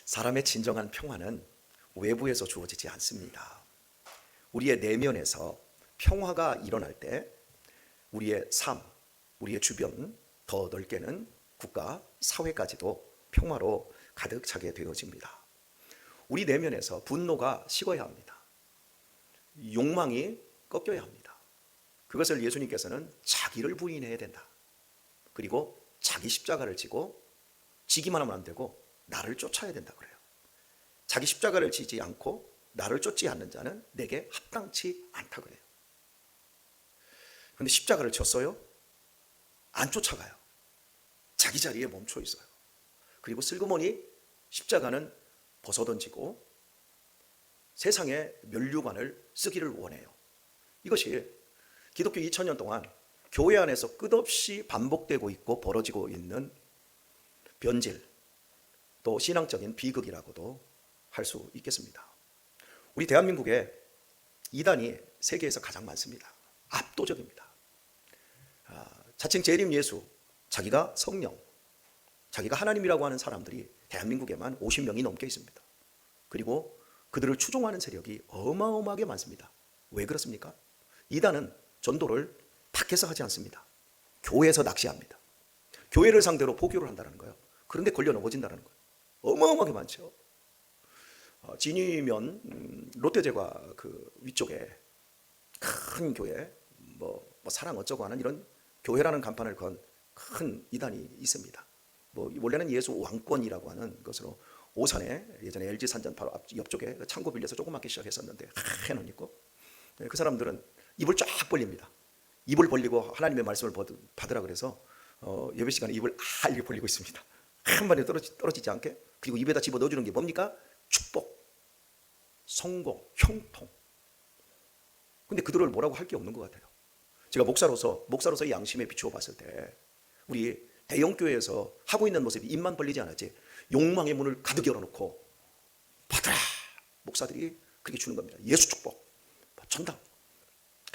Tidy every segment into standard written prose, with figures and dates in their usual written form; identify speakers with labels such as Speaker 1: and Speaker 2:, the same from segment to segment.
Speaker 1: 사람의 진정한 평화는 외부에서 주어지지 않습니다. 우리의 내면에서 평화가 일어날 때 우리의 삶, 우리의 주변, 더 넓게는 국가, 사회까지도 평화로 가득 차게 되어집니다. 우리 내면에서 분노가 식어야 합니다. 욕망이 꺾여야 합니다. 그것을 예수님께서는 자기를 부인해야 된다. 그리고 자기 십자가를 지고 지기만 하면 안 되고 나를 쫓아야 된다 그래요. 자기 십자가를 지지 않고 나를 쫓지 않는 자는 내게 합당치 않다 그래요. 그런데 십자가를 졌어요? 안 쫓아가요. 자기 자리에 멈춰 있어요. 그리고 슬그머니 십자가는 벗어던지고 세상의 면류관을 쓰기를 원해요. 이것이 기독교 2000년 동안 교회 안에서 끝없이 반복되고 있고 벌어지고 있는 변질, 또 신앙적인 비극이라고도 할 수 있겠습니다. 우리 대한민국에 이단이 세계에서 가장 많습니다. 압도적입니다. 자칭 재림 예수, 자기가 성령, 자기가 하나님이라고 하는 사람들이 대한민국에만 50명이 넘게 있습니다. 그리고 그들을 추종하는 세력이 어마어마하게 많습니다. 왜 그렇습니까? 이단은 전도를 밖에서 하지 않습니다. 교회에서 낚시합니다. 교회를 상대로 포교를 한다는 거예요. 그런데 걸려 넘어진다는 거예요. 어마어마하게 많죠. 진위면 롯데제과 그 위쪽에 큰 교회, 뭐 사랑 어쩌고 하는 이런 교회라는 간판을 건 큰 이단이 있습니다. 원래는 예수 왕권이라고 하는 것으로 오산에 예전에 LG 산전 바로 옆쪽에 창고 빌려서 조그맣게 시작했었는데 해는 있고, 그 사람들은 입을 쫙 벌립니다. 입을 벌리고 하나님의 말씀을 받으라 그래서 예배 시간에 입을 이렇게 벌리고 있습니다. 한 번에 떨어지지 않게. 그리고 입에다 집어 넣어주는 게 뭡니까? 축복, 성공, 형통. 근데 그들을 뭐라고 할 게 없는 것 같아요. 제가 목사로서의 양심에 비추어 봤을 때 우리 대형교회에서 하고 있는 모습이 입만 벌리지 않았지 욕망의 문을 가득 열어놓고 받아라. 목사들이 그렇게 주는 겁니다. 예수 축복, 전당,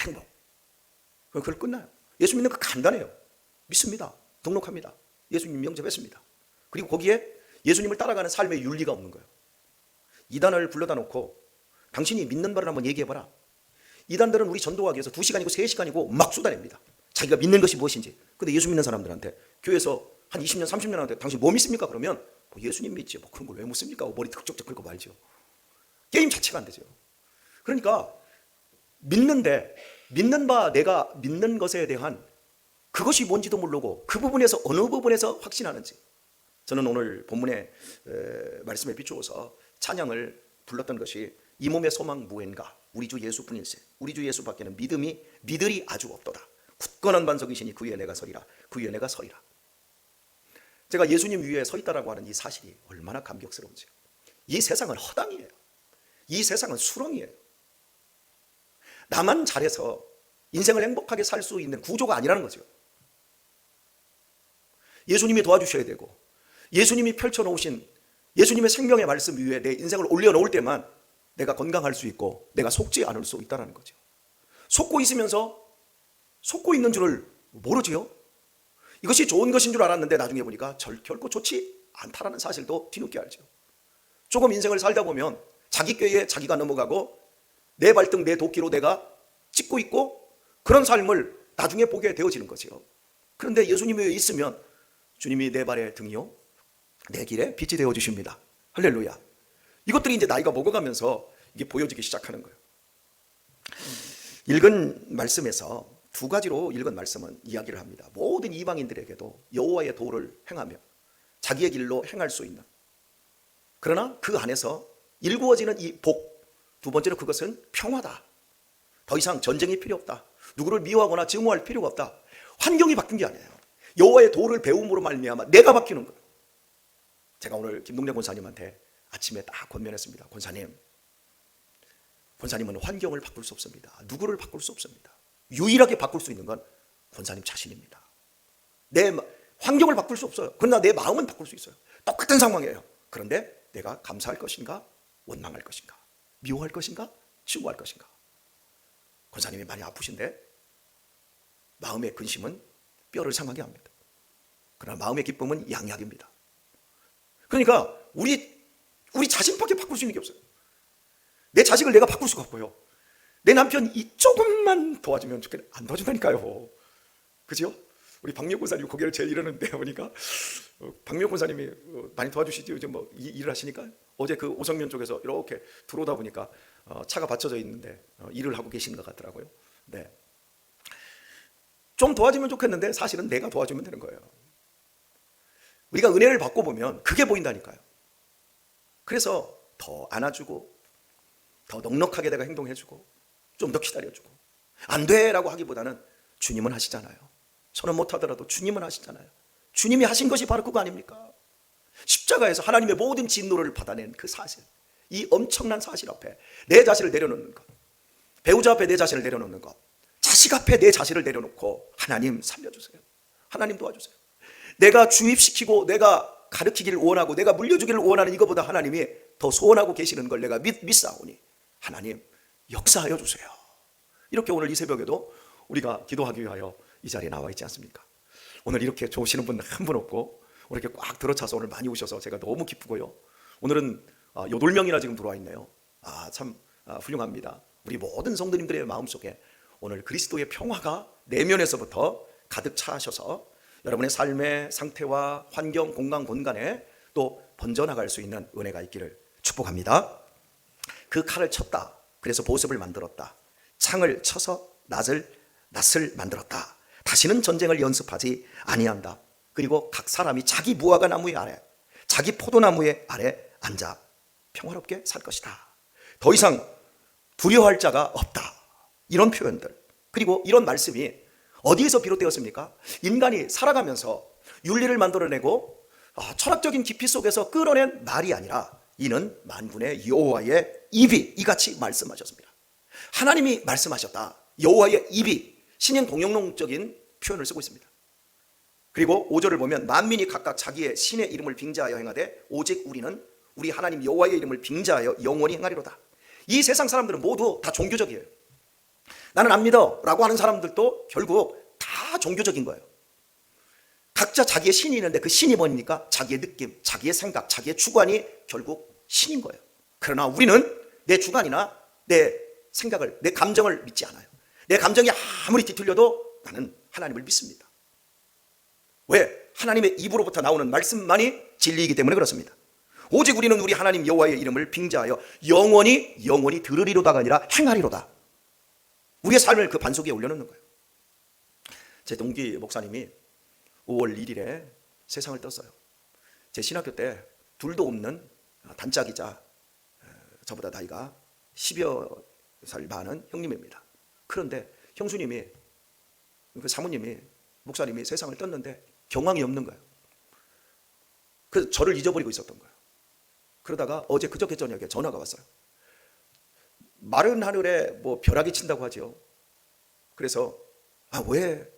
Speaker 1: 행복. 그걸 끝나요. 예수 믿는 거 간단해요. 믿습니다. 등록합니다. 예수님 영접했습니다. 그리고 거기에 예수님을 따라가는 삶의 윤리가 없는 거예요. 이단을 불러다 놓고 당신이 믿는 바를 한번 얘기해봐라. 이단들은 우리 전도하기 위해서 2시간이고 3시간이고 막 쏟아냅니다. 자기가 믿는 것이 무엇인지. 근데 예수 믿는 사람들한테 교회에서 한 20년 30년한테 당신 뭐 믿습니까? 그러면 예수님 믿지. 그런 걸 왜 묻습니까? 머리 득적적 긁고 말죠. 게임 자체가 안 되죠. 그러니까 믿는 바 내가 믿는 것에 대한 그것이 뭔지도 모르고 그 부분에서 어느 부분에서 확신하는지. 저는 오늘 본문의 말씀에 비추어서 찬양을 불렀던 것이 이 몸의 소망 무엔가 우리 주 예수뿐일세. 우리 주 예수밖에는 믿으리 아주 없도다. 굳건한 반석이시니 그 위에 내가 서리라. 그 위에 내가 서리라. 제가 예수님 위에 서 있다라고 하는 이 사실이 얼마나 감격스러운지요. 이 세상은 허당이에요. 이 세상은 수렁이에요. 나만 잘해서 인생을 행복하게 살 수 있는 구조가 아니라는 거죠. 예수님이 도와주셔야 되고 예수님이 펼쳐놓으신 예수님의 생명의 말씀 위에 내 인생을 올려놓을 때만 내가 건강할 수 있고 내가 속지 않을 수 있다는 거죠. 속고 있으면서 속고 있는 줄을 모르지요. 이것이 좋은 것인 줄 알았는데 나중에 보니까 결코 좋지 않다라는 사실도 뒤늦게 알죠. 조금 인생을 살다 보면 자기 꾀에 자기가 넘어가고 내 발등 내 도끼로 내가 찍고 있고 그런 삶을 나중에 보게 되어지는 거죠. 그런데 예수님이 있으면 주님이 내 발의 등이요 내 길에 빛이 되어주십니다. 할렐루야. 이것들이 이제 나이가 먹어가면서 이게 보여지기 시작하는 거예요. 읽은 말씀에서 두 가지로 읽은 말씀은 이야기를 합니다. 모든 이방인들에게도 여호와의 도를 행하며 자기의 길로 행할 수 있는, 그러나 그 안에서 일구어지는 이 복, 두 번째로 그것은 평화다. 더 이상 전쟁이 필요 없다. 누구를 미워하거나 증오할 필요가 없다. 환경이 바뀐 게 아니에요. 여호와의 도를 배움으로 말미암아 내가 바뀌는 거예요. 제가 오늘 김동래 권사님한테 아침에 딱 권면했습니다. 권사님은 환경을 바꿀 수 없습니다. 누구를 바꿀 수 없습니다. 유일하게 바꿀 수 있는 건 권사님 자신입니다. 내 환경을 바꿀 수 없어요. 그러나 내 마음은 바꿀 수 있어요. 똑같은 상황이에요. 그런데 내가 감사할 것인가, 원망할 것인가, 미워할 것인가, 증오할 것인가. 권사님이 많이 아프신데 마음의 근심은 뼈를 상하게 합니다. 그러나 마음의 기쁨은 양약입니다. 그러니까 우리 우리 자신밖에 바꿀 수 있는 게 없어요. 내 자식을 내가 바꿀 수가 없고요. 내 남편 이 조금만 도와주면 좋겠네. 안 도와준다니까요. 그죠? 우리 박명 권사님 고개를 제일 이러는데 보니까 박명 권사님이 많이 도와주시죠. 요즘 뭐 일을 하시니까 어제 그 오성면 쪽에서 이렇게 들어오다 보니까 차가 받쳐져 있는데 일을 하고 계시는 것 같더라고요. 네. 좀 도와주면 좋겠는데 사실은 내가 도와주면 되는 거예요. 우리가 은혜를 받고 보면 그게 보인다니까요. 그래서 더 안아주고 더 넉넉하게 내가 행동해주고 좀 더 기다려주고 안 돼라고 하기보다는 주님은 하시잖아요. 저는 못하더라도 주님은 하시잖아요. 주님이 하신 것이 바로 그거 아닙니까? 십자가에서 하나님의 모든 진노를 받아낸 그 사실, 이 엄청난 사실 앞에 내 자신을 내려놓는 것, 배우자 앞에 내 자신을 내려놓는 것, 자식 앞에 내 자신을 내려놓고 하나님 살려주세요. 하나님 도와주세요. 내가 주입시키고 내가 가르치기를 원하고 내가 물려주기를 원하는 이것보다 하나님이 더 소원하고 계시는 걸 내가 믿사오니 하나님 역사하여 주세요. 이렇게 오늘 이 새벽에도 우리가 기도하기 위하여 이 자리에 나와 있지 않습니까? 오늘 이렇게 좋으시는 분 한 분 없고 이렇게 꽉 들어차서 오늘 많이 오셔서 제가 너무 기쁘고요. 오늘은 8명이나 지금 들어와 있네요. 참 훌륭합니다. 우리 모든 성도님들의 마음속에 오늘 그리스도의 평화가 내면에서부터 가득 차셔서 여러분의 삶의 상태와 환경, 공간, 공간에 또 번져나갈 수 있는 은혜가 있기를 축복합니다. 그 칼을 쳤다. 그래서 보습을 만들었다. 창을 쳐서 낫을 만들었다. 다시는 전쟁을 연습하지 아니한다. 그리고 각 사람이 자기 무화과 나무의 아래, 자기 포도나무의 아래 앉아 평화롭게 살 것이다. 더 이상 두려워할 자가 없다. 이런 표현들, 그리고 이런 말씀이 어디에서 비롯되었습니까? 인간이 살아가면서 윤리를 만들어내고 철학적인 깊이 속에서 끌어낸 말이 아니라 이는 만군의 여호와의 입이 이같이 말씀하셨습니다. 하나님이 말씀하셨다. 여호와의 입이 신인 동영농적인 표현을 쓰고 있습니다. 그리고 5절을 보면 만민이 각각 자기의 신의 이름을 빙자하여 행하되 오직 우리는 우리 하나님 여호와의 이름을 빙자하여 영원히 행하리로다. 이 세상 사람들은 모두 다 종교적이에요. 나는 안 믿어 라고 하는 사람들도 결국 다 종교적인 거예요. 각자 자기의 신이 있는데 그 신이 뭐입니까? 자기의 느낌, 자기의 생각, 자기의 주관이 결국 신인 거예요. 그러나 우리는 내 주관이나 내 생각을, 내 감정을 믿지 않아요. 내 감정이 아무리 뒤틀려도 나는 하나님을 믿습니다. 왜? 하나님의 입으로부터 나오는 말씀만이 진리이기 때문에 그렇습니다. 오직 우리는 우리 하나님 여호와의 이름을 빙자하여 영원히 들으리로다가 아니라 행하리로다. 우리의 삶을 그 반석 위에 올려놓는 거예요. 제 동기 목사님이 5월 1일에 세상을 떴어요. 제 신학교 때 둘도 없는 단짝이자 저보다 나이가 10여 살 많은 형님입니다. 그런데 형수님이, 그 사모님이, 목사님이 세상을 떴는데 경황이 없는 거예요. 그래서 저를 잊어버리고 있었던 거예요. 그러다가 어제 그저께 저녁에 전화가 왔어요. 마른 하늘에 뭐 벼락이 친다고 하죠. 그래서 왜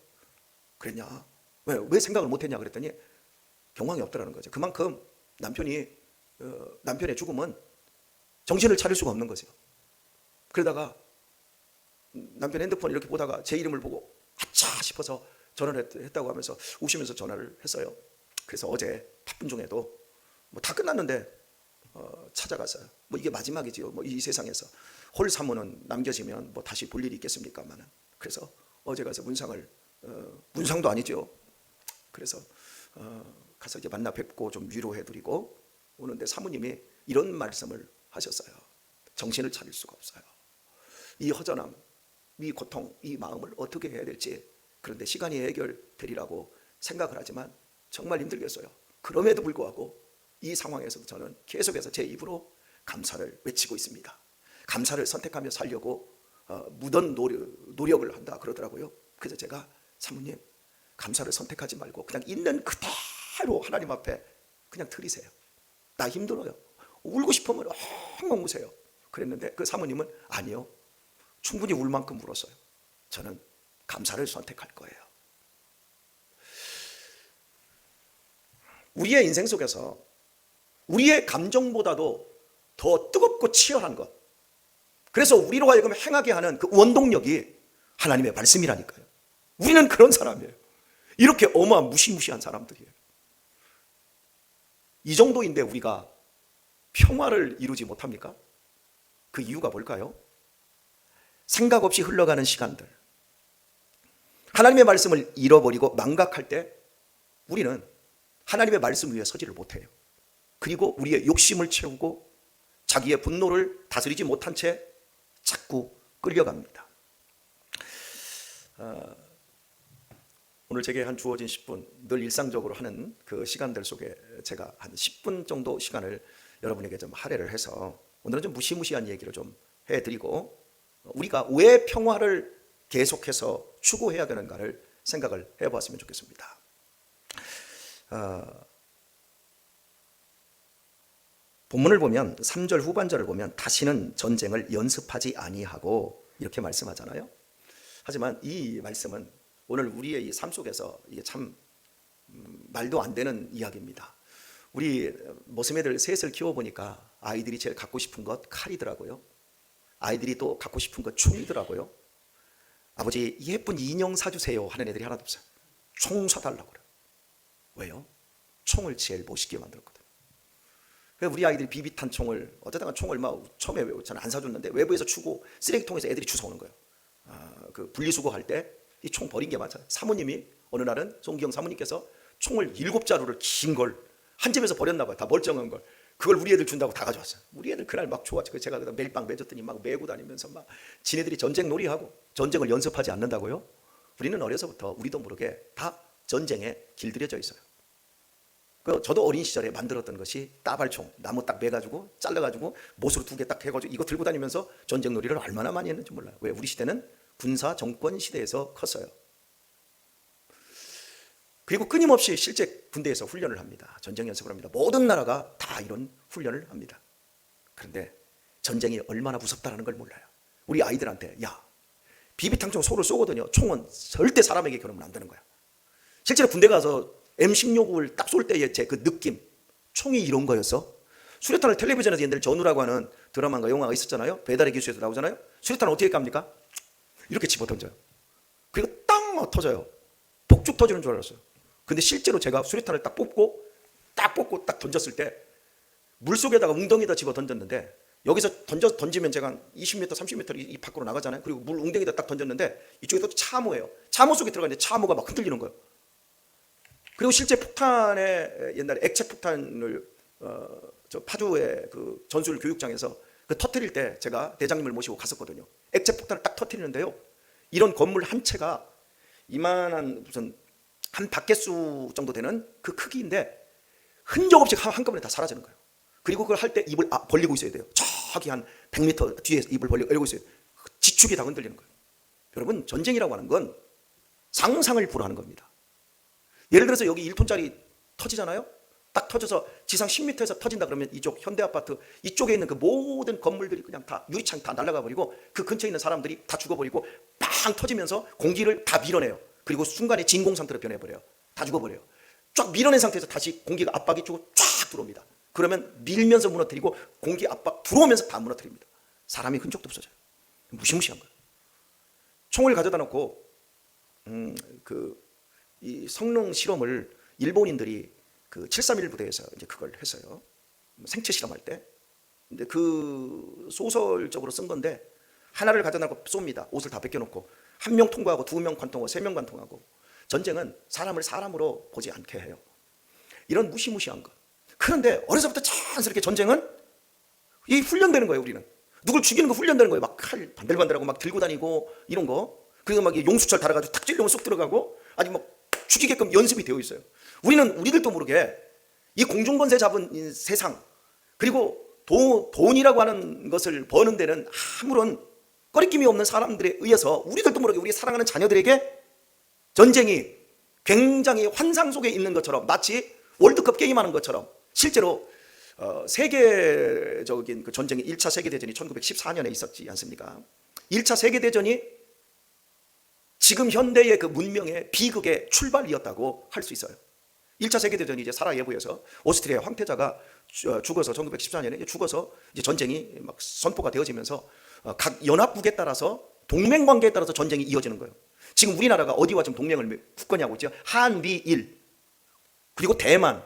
Speaker 1: 그랬냐, 왜 생각을 못했냐 그랬더니 경황이 없더라는 거죠. 그만큼 남편의 죽음은 정신을 차릴 수가 없는 거죠. 그러다가 남편 핸드폰 이렇게 보다가 제 이름을 보고 아차 싶어서 전화를 했다고 하면서 우시면서 전화를 했어요. 그래서 어제 바쁜 중에도 뭐 다 끝났는데 찾아갔어요. 뭐 이게 마지막이지요. 뭐 이 세상에서 홀 사모는 남겨지면 뭐 다시 볼 일이 있겠습니까만은. 그래서 어제 가서 문상도 아니죠. 그래서 가서 이제 만나 뵙고 좀 위로해드리고 오는데 사모님이 이런 말씀을 하셨어요. 정신을 차릴 수가 없어요. 이 허전함, 이 고통, 이 마음을 어떻게 해야 될지, 그런데 시간이 해결되리라고 생각을 하지만 정말 힘들겠어요. 그럼에도 불구하고 이 상황에서도 저는 계속해서 제 입으로 감사를 외치고 있습니다. 감사를 선택하며 살려고 무던 노력을 한다 그러더라고요. 그래서 제가 사모님, 감사를 선택하지 말고 그냥 있는 그대로 하나님 앞에 그냥 드리세요. 나 힘들어요. 울고 싶으면 엉엉 우세요. 그랬는데 그 사모님은 아니요, 충분히 울 만큼 울었어요. 저는 감사를 선택할 거예요. 우리의 인생 속에서 우리의 감정보다도 더 뜨겁고 치열한 것, 그래서 우리로 하여금 행하게 하는 그 원동력이 하나님의 말씀이라니까요. 우리는 그런 사람이에요. 이렇게 무시무시한 사람들이에요. 이 정도인데 우리가 평화를 이루지 못합니까? 그 이유가 뭘까요? 생각 없이 흘러가는 시간들, 하나님의 말씀을 잃어버리고 망각할 때 우리는 하나님의 말씀 위에 서지를 못해요. 그리고 우리의 욕심을 채우고 자기의 분노를 다스리지 못한 채 자꾸 끌려갑니다. 오늘 제게 한 주어진 10분, 늘 일상적으로 하는 그 시간들 속에 제가 한 10분 정도 시간을 여러분에게 좀 할애를 해서 오늘은 좀 무시무시한 얘기를 좀 해드리고 우리가 왜 평화를 계속해서 추구해야 되는가를 생각을 해보았으면 좋겠습니다. 본문을 보면 3절 후반절을 보면 다시는 전쟁을 연습하지 아니하고 이렇게 말씀하잖아요. 하지만 이 말씀은 오늘 우리의 이 삶 속에서 이게 참 말도 안 되는 이야기입니다. 우리 모습애들 셋을 키워보니까 아이들이 제일 갖고 싶은 것 칼이더라고요. 아이들이 또 갖고 싶은 것 총이더라고요. 아버지 예쁜 인형 사주세요 하는 애들이 하나도 없어요. 총 사달라고 그래요. 왜요? 총을 제일 멋있게 만들었거든. 우리 아이들이 비비탄 총을 어쩌다가 총을 막 처음에 저는 안 사줬는데 외부에서 주고 쓰레기통에서 애들이 주워오는 거예요. 그 분리수거할 때 이 총 버린 게 맞아요. 사모님이 어느 날은 송기영 사모님께서 총을 7자루를 긴 걸 한 집에서 버렸나 봐요. 다 멀쩡한 걸. 그걸 우리 애들 준다고 다 가져왔어요. 우리 애들 그날 막 좋았죠. 제가 매일 빵 매줬더니 막 메고 다니면서 막 지네들이 전쟁 놀이하고 전쟁을 연습하지 않는다고요? 우리는 어려서부터 우리도 모르게 다 전쟁에 길들여져 있어요. 저도 어린 시절에 만들었던 것이 따발총, 나무 딱 매가지고 잘라가지고 못으로 2개 딱 해가지고 이거 들고 다니면서 전쟁 놀이를 얼마나 많이 했는지 몰라요. 왜? 우리 시대는 군사 정권 시대에서 컸어요. 그리고 끊임없이 실제 군대에서 훈련을 합니다. 전쟁 연습을 합니다. 모든 나라가 다 이런 훈련을 합니다. 그런데 전쟁이 얼마나 무섭다는 걸 몰라요. 우리 아이들한테 야 비비탄총 소를 쏘거든요. 총은 절대 사람에게 겨누면 안 되는 거야. 실제로 군대 가서 M16을 딱 쏠 때의 제 그 느낌, 총이 이런 거였어. 수류탄을 텔레비전에서 옛날에 전우라고 하는 드라마가 영화가 있었잖아요. 배달의 기수에서 나오잖아요. 수류탄을 어떻게 깝니까? 이렇게 집어 던져요. 그리고 땅 터져요. 폭죽 터지는 줄 알았어요. 근데 실제로 제가 수류탄을 딱 뽑고 딱 던졌을 때 물속에다가 웅덩이에다 집어 던졌는데 여기서 던지면 제가 한 20m, 30m 이 밖으로 나가잖아요. 그리고 물 웅덩이에다 딱 던졌는데 이쪽에 또 참호예요. 참호 속에 들어가는데 참호가 막 흔들리는 거예요. 그리고 실제 폭탄에 옛날에 액체 폭탄을 저 파주의 그 전술 교육장에서 그 터뜨릴 때 제가 대장님을 모시고 갔었거든요. 액체 폭탄을 딱 터뜨리는데요. 이런 건물 한 채가 이만한 무슨 한 바퀴수 정도 되는 그 크기인데 흔적 없이 한꺼번에 다 사라지는 거예요. 그리고 그걸 할 때 입을 벌리고 있어야 돼요. 저기 한 100m 뒤에 입을 벌리고 있어요. 지축이 다 흔들리는 거예요. 여러분 전쟁이라고 하는 건 상상을 불허하는 겁니다. 예를 들어서 여기 1톤짜리 터지잖아요. 딱 터져서 지상 10m에서 터진다 그러면 이쪽 현대아파트 이쪽에 있는 그 모든 건물들이 그냥 다 유리창 다 날아가 버리고 그 근처에 있는 사람들이 다 죽어버리고 빵 터지면서 공기를 다 밀어내요. 그리고 순간에 진공 상태로 변해버려요. 다 죽어버려요. 쫙 밀어낸 상태에서 다시 공기가 압박이 주고 쫙 들어옵니다. 그러면 밀면서 무너뜨리고 공기 압박 들어오면서 다 무너뜨립니다. 사람이 흔적도 없어져요. 무시무시한 거예요. 총을 가져다 놓고 이 성능 실험을 일본인들이 그 731 부대에서 이제 그걸 했어요. 생체 실험할 때. 근데 그 소설적으로 쓴 건데 하나를 가져다 놓고 쏩니다. 옷을 다 벗겨놓고 1명 통과하고 2명 관통하고 3명 관통하고. 전쟁은 사람을 사람으로 보지 않게 해요. 이런 무시무시한 것. 그런데 어려서부터 자연스럽게 전쟁은 이 훈련되는 거예요. 우리는 누굴 죽이는 거 훈련되는 거예요. 막 칼 반들반들하고 막 들고 다니고 이런 거. 그리고 막 용수철 달아가지고 탁 찔리면 쏙 들어가고 아주 막 죽이게끔 연습이 되어 있어요. 우리는 우리들도 모르게 이 공중권세 잡은 세상 그리고 돈이라고 하는 것을 버는 데는 아무런 꺼리낌이 없는 사람들에 의해서 우리들도 모르게 우리 사랑하는 자녀들에게 전쟁이 굉장히 환상 속에 있는 것처럼 마치 월드컵 게임하는 것처럼 실제로 세계적인 그 전쟁이 1차 세계대전이 1914년에 있었지 않습니까? 1차 세계대전이 지금 현대의 그 문명의 비극의 출발이었다고 할 수 있어요. 1차 세계대전이 이제 사라예보에서 오스트리아 황태자가 죽어서 1914년에 죽어서 이제 전쟁이 막 선포가 되어지면서 각 연합국에 따라서 동맹 관계에 따라서 전쟁이 이어지는 거예요. 지금 우리나라가 어디와 지금 동맹을 굳건히 하고 있죠? 한미일 그리고 대만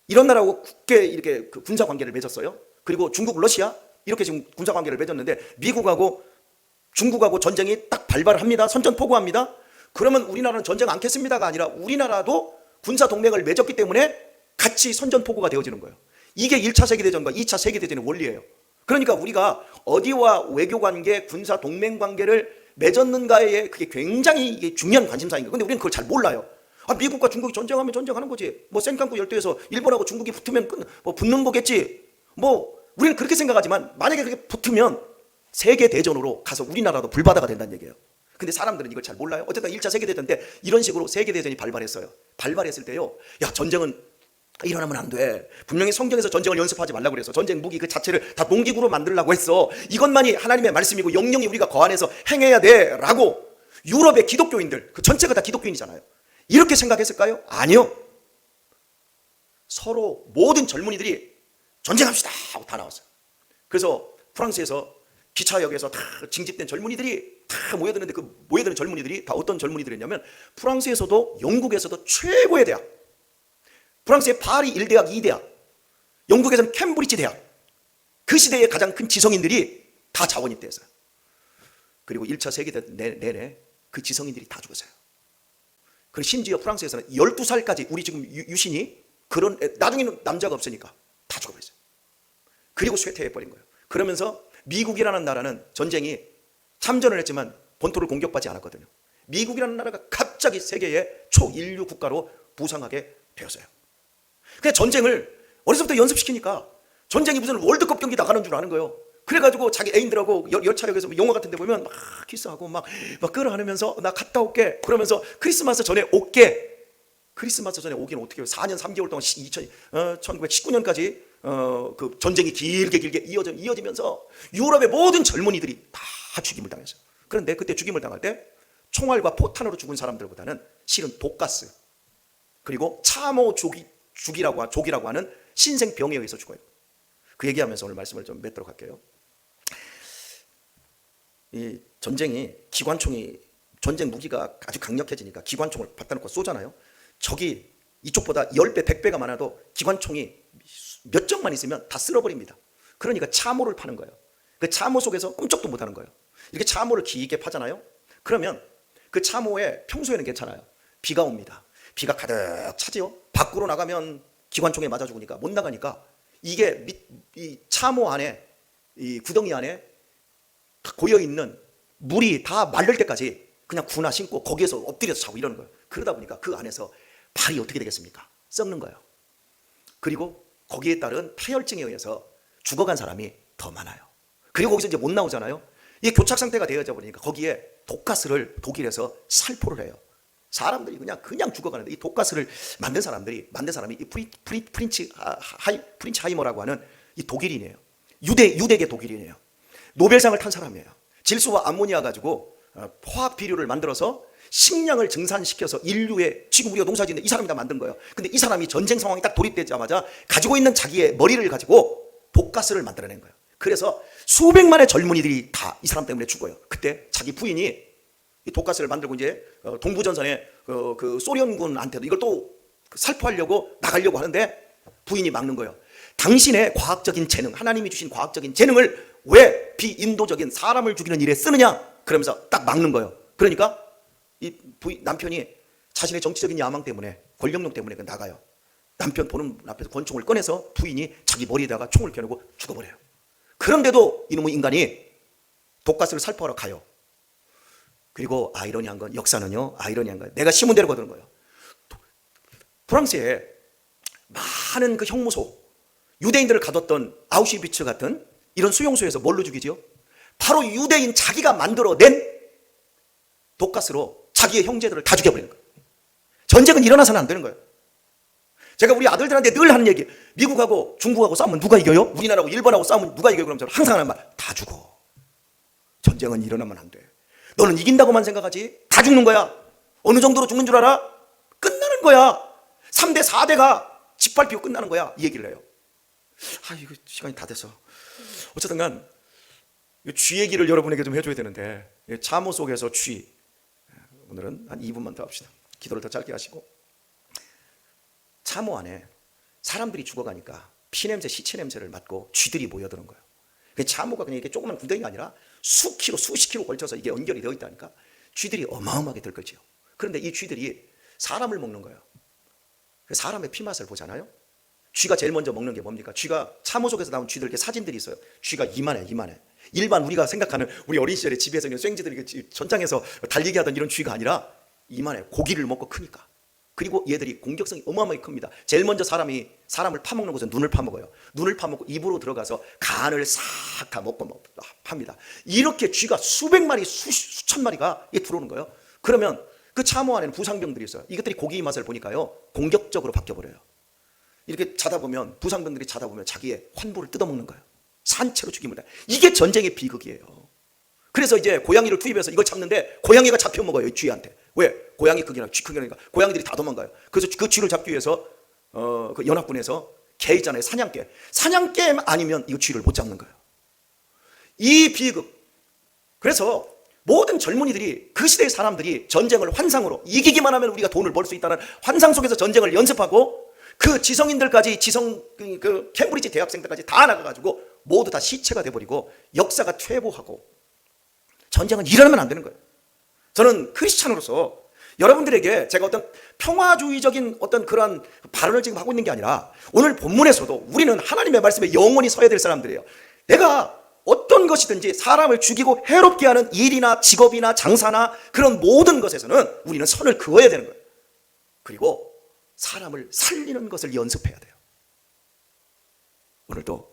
Speaker 1: 이런 나라하고 굳게 이렇게 그 군사 관계를 맺었어요. 그리고 중국, 러시아 이렇게 지금 군사 관계를 맺었는데 미국하고 중국하고 전쟁이 딱 발발을 합니다. 선전포고합니다. 그러면 우리나라는 전쟁 않겠습니다가 아니라 우리나라도 군사 동맹을 맺었기 때문에 같이 선전포고가 되어지는 거예요. 이게 1차 세계대전과 2차 세계대전의 원리예요. 그러니까 우리가 어디와 외교관계, 군사 동맹관계를 맺었는가에 그게 굉장히 이게 중요한 관심사인 거예요. 근데 우리는 그걸 잘 몰라요. 미국과 중국이 전쟁하면 전쟁하는 거지. 뭐 센강구 열도에서 일본하고 중국이 붙으면 뭐 붙는 거겠지. 뭐 우리는 그렇게 생각하지만 만약에 그렇게 붙으면 세계대전으로 가서 우리나라도 불바다가 된다는 얘기예요. 근데 사람들은 이걸 잘 몰라요. 어쨌든 1차 세계대전 때 이런 식으로 세계대전이 발발했어요. 발발했을 때요, 야, 전쟁은 일어나면 안 돼. 분명히 성경에서 전쟁을 연습하지 말라고 그랬어. 전쟁 무기 그 자체를 다 농기구로 만들려고 했어. 이것만이 하나님의 말씀이고 영영이 우리가 거안에서 행해야 돼 라고 유럽의 기독교인들, 그 전체가 다 기독교인이잖아요. 이렇게 생각했을까요? 아니요. 서로 모든 젊은이들이 전쟁합시다 하고 다 나왔어요. 그래서 프랑스에서 기차역에서 다 징집된 젊은이들이 다 모여드는데 그 모여드는 젊은이들이 다 어떤 젊은이들이었냐면 프랑스에서도 영국에서도 최고의 대학, 프랑스의 파리 1대학, 2대학, 영국에서는 캠브리지 대학, 그 시대의 가장 큰 지성인들이 다 자원 입대했어요. 그리고 1차 세계대전 내내 그 지성인들이 다 죽었어요. 그리고 심지어 프랑스에서는 12살까지 우리 지금 유신이 그런 나중에는 남자가 없으니까 다 죽어버렸어요. 그리고 쇠퇴해버린 거예요. 그러면서 미국이라는 나라는 전쟁이 참전을 했지만 본토를 공격받지 않았거든요. 미국이라는 나라가 갑자기 세계의 초인류 국가로 부상하게 되었어요. 그냥 전쟁을 어려서부터 연습시키니까 전쟁이 무슨 월드컵 경기 나가는 줄 아는 거예요. 그래가지고 자기 애인들하고 열차역에서 영화 같은 데 보면 막 키스하고 막 끌어안으면서 나 갔다 올게 그러면서 크리스마스 전에 올게. 크리스마스 전에 오기는 어떻게 해요? 4년 3개월 동안 1919년까지 그 전쟁이 길게 이어지면서 유럽의 모든 젊은이들이 다 죽임을 당했어요. 그런데 그때 죽임을 당할 때 총알과 포탄으로 죽은 사람들보다는 실은 독가스 그리고 참호 족이라고 하는 신생병에 의해서 죽어요. 그 얘기하면서 오늘 말씀을 좀 맺도록 할게요. 이 전쟁이 기관총이 전쟁 무기가 아주 강력해지니까 기관총을 갖다 놓고 쏘잖아요. 적이 이쪽보다 10배, 100배가 많아도 기관총이 몇 적만 있으면 다 쓸어버립니다. 그러니까 참호를 파는 거예요. 그 참호 속에서 꿈쩍도 못하는 거예요. 이렇게 참호를 길게 파잖아요. 그러면 그 참호에 평소에는 괜찮아요. 비가 옵니다. 비가 가득 차지요. 밖으로 나가면 기관총에 맞아 죽으니까 못 나가니까 이게 이 참호 안에 이 구덩이 안에 고여 있는 물이 다 마를 때까지 그냥 구나 신고 거기에서 엎드려서 자고 이러는 거예요. 그러다 보니까 그 안에서 발이 어떻게 되겠습니까? 썩는 거예요. 그리고 거기에 따른 폐혈증에 의해서 죽어간 사람이 더 많아요. 그리고 거기서 이제 못 나오잖아요. 이게 교착 상태가 되어져 버리니까 거기에 독가스를 독일에서 살포를 해요. 사람들이 그냥 죽어가는데 이 독가스를 만든 사람이 이 프린츠 하이머라고 하는 이 독일인이에요. 유대계 독일인이에요. 노벨상을 탄 사람이에요. 질소와 암모니아 가지고 화학 비료를 만들어서 식량을 증산시켜서 인류의 지금 우리가 농사짓는 이 사람이 다 만든 거예요. 근데 이 사람이 전쟁 상황이 딱 돌입되자마자 가지고 있는 자기의 머리를 가지고 독가스를 만들어낸 거예요. 그래서 수백만의 젊은이들이 다 이 사람 때문에 죽어요. 그때 자기 부인이 이 독가스를 만들고 이제 동부전선에 그 소련군한테도 이걸 또 살포하려고 나가려고 하는데 부인이 막는 거예요. 당신의 과학적인 재능, 하나님이 주신 과학적인 재능을 왜 비인도적인 사람을 죽이는 일에 쓰느냐? 그러면서 딱 막는 거예요. 그러니까 이 남편이 자신의 정치적인 야망 때문에 권력욕 때문에 나가요. 남편 보는 앞에서 권총을 꺼내서 부인이 자기 머리에다가 총을 겨누고 죽어버려요. 그런데도 이놈의 인간이 독가스를 살포하러 가요. 그리고 아이러니한 건 역사는요. 아이러니한 거예요. 내가 신문대로 거두는 거예요. 프랑스에 많은 그 형무소, 유대인들을 가뒀던 아우슈비츠 같은 이런 수용소에서 뭘로 죽이죠? 바로 유대인 자기가 만들어낸 독가스로 자기의 형제들을 다 죽여버리는 거예요. 전쟁은 일어나서는 안 되는 거예요. 제가 우리 아들들한테 늘 하는 얘기, 미국하고 중국하고 싸우면 누가 이겨요? 우리나라하고 일본하고 싸우면 누가 이겨요? 그러면 저는 항상 하는 말, 다 죽어. 전쟁은 일어나면 안 돼. 너는 이긴다고만 생각하지? 다 죽는 거야. 어느 정도로 죽는 줄 알아? 끝나는 거야. 3대 4대가 짓밟히고 끝나는 거야. 이 얘기를 해요. 이거 시간이 다 돼서 어쨌든 간 쥐 얘기를 여러분에게 좀 해줘야 되는데, 참호 속에서 쥐, 오늘은 한 2분만 더 합시다. 기도를 더 짧게 하시고, 참호 안에 사람들이 죽어가니까 피냄새, 시체 냄새를 맡고 쥐들이 모여드는 거예요. 참호가 그냥 이게 조그만 구덩이가 아니라 수십 킬로 걸쳐서 이게 연결이 되어 있다니까. 쥐들이 어마어마하게 들끓지요. 그런데 이 쥐들이 사람을 먹는 거예요. 사람의 피맛을 보잖아요. 쥐가 제일 먼저 먹는 게 뭡니까? 쥐가 참호 속에서 나온 쥐들, 이렇게 사진들이 있어요. 쥐가 이만해. 일반 우리가 생각하는 우리 어린 시절에 집에서 있는 쇳쥐들이 전장에서 달리기 하던 이런 쥐가 아니라 이만해. 고기를 먹고 크니까. 그리고 얘들이 공격성이 어마어마하게 큽니다. 제일 먼저 사람을 파먹는 것은 눈을 파먹어요. 눈을 파먹고 입으로 들어가서 간을 싹 다 먹고 합니다. 이렇게 쥐가 수백 마리, 수천 마리가 들어오는 거예요. 그러면 그 참호 안에는 부상병들이 있어요. 이것들이 고기 맛을 보니까요, 공격적으로 바뀌어버려요. 이렇게 자다 보면, 부상병들이 자다 보면 자기의 환부를 뜯어먹는 거예요. 산채로 죽입니다. 이게 전쟁의 비극이에요. 그래서 이제 고양이를 투입해서 이걸 잡는데 고양이가 잡혀 먹어요, 이 쥐한테. 왜? 고양이 크기나 쥐 크기니까 고양이들이 다 도망가요. 그래서 그 쥐를 잡기 위해서 그 연합군에서 개 있잖아요, 사냥개 아니면 이 쥐를 못 잡는 거예요. 이 비극. 그래서 모든 젊은이들이, 그 시대의 사람들이 전쟁을 환상으로, 이기기만 하면 우리가 돈을 벌 수 있다는 환상 속에서 전쟁을 연습하고, 그 지성인들까지, 그 캠브리지 대학생들까지 다 나가가지고 모두 다 시체가 돼버리고 역사가 퇴보하고, 전쟁은 일어나면 안 되는 거예요. 저는 크리스찬으로서 여러분들에게 제가 어떤 평화주의적인 어떤 그런 발언을 지금 하고 있는 게 아니라, 오늘 본문에서도 우리는 하나님의 말씀에 영원히 서야 될 사람들이에요. 내가 어떤 것이든지 사람을 죽이고 해롭게 하는 일이나 직업이나 장사나 그런 모든 것에서는 우리는 선을 그어야 되는 거예요. 그리고 사람을 살리는 것을 연습해야 돼요. 오늘도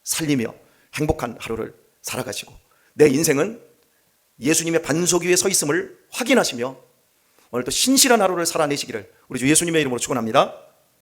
Speaker 1: 살리며 행복한 하루를 살아가시고, 내 인생은 예수님의 반석 위에 서 있음을 확인하시며 오늘도 신실한 하루를 살아내시기를 우리 주 예수님의 이름으로 축원합니다.